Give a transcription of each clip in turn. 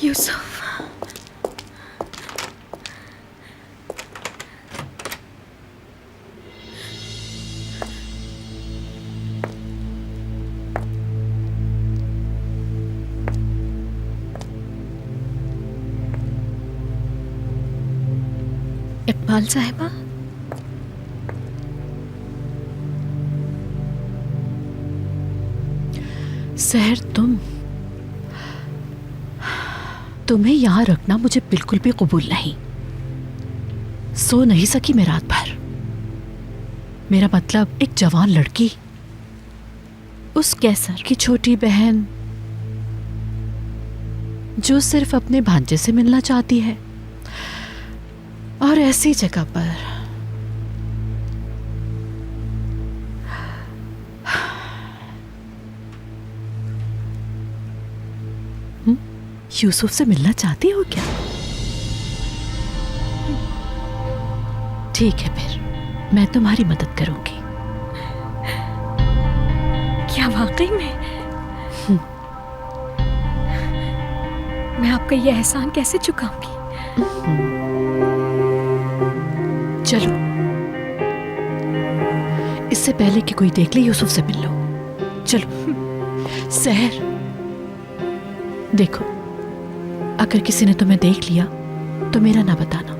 यूसुफ, इकबाल साहिबा, सहर, तुम्हें यहां रखना मुझे बिल्कुल भी कबूल नहीं। सो नहीं सकी मैं रात भर। मेरा मतलब एक जवान लड़की, उस कैसर की छोटी बहन जो सिर्फ अपने भांजे से मिलना चाहती है, और ऐसी जगह पर यूसुफ से मिलना चाहती हो क्या? ठीक है, फिर मैं तुम्हारी मदद करूंगी। क्या वाकई में? मैं आपका यह एहसान कैसे चुकाऊंगी? चलो, इससे पहले कि कोई देख ले यूसुफ से मिल लो। चलो। सहर, देखो, अगर किसी ने तुम्हें देख लिया तो मेरा ना बताना।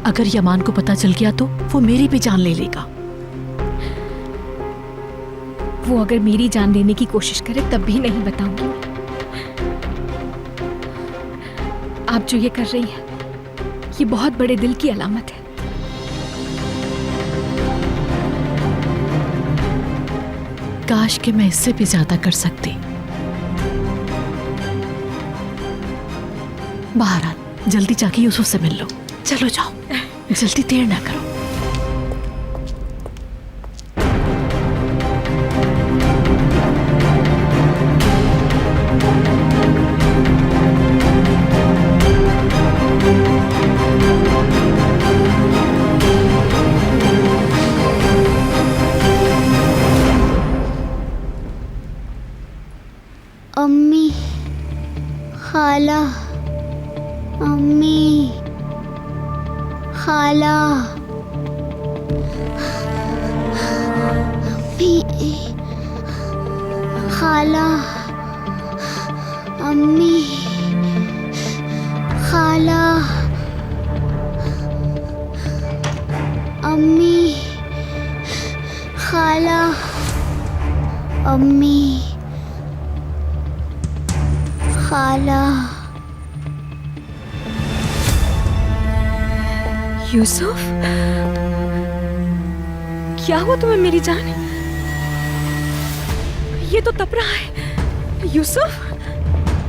अगर यमान को पता चल गया तो वो मेरी भी जान ले लेगा। वो अगर मेरी जान लेने की कोशिश करे तब भी नहीं बताऊंगी। आप जो ये कर रही हैं, ये बहुत बड़े दिल की अलामत है। काश कि मैं इससे भी ज्यादा कर सकती। बहरहाल, जल्दी जाके यूसुफ से मिल लो। चलो जाओ, जल्दी, देर ना करो। अम्मी, खाला, अम्मी, खाला, अम्मी, खाला, अम्मी, खाला, अम्मी, खाला, अम्मी, खाला। यूसुफ, क्या हुआ तुम्हें मेरी जान? ये तो तप रहा है। यूसुफ,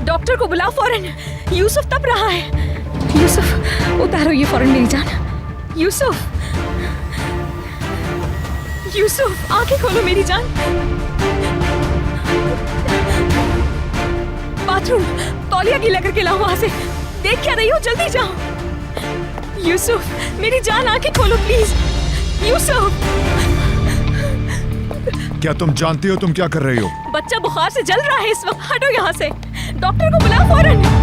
डॉक्टर को बुलाओ फौरन। यूसुफ तप रहा है। यूसुफ, उतारो ये फौरन मेरी जान। यूसुफ, यूसुफ, आंखें खोलो मेरी जान। बाथरूम, तौलिया गीला करके लाओ वहां से। देख क्या रही हो, जल्दी जाओ। यूसुफ, मेरी जान, आंखें खोलो प्लीज। यूसुफ, क्या तुम जानती हो तुम क्या कर रही हो? बच्चा बुखार से जल रहा है इस वक्त। हटो यहाँ से। डॉक्टर को बुलाओ फौरन।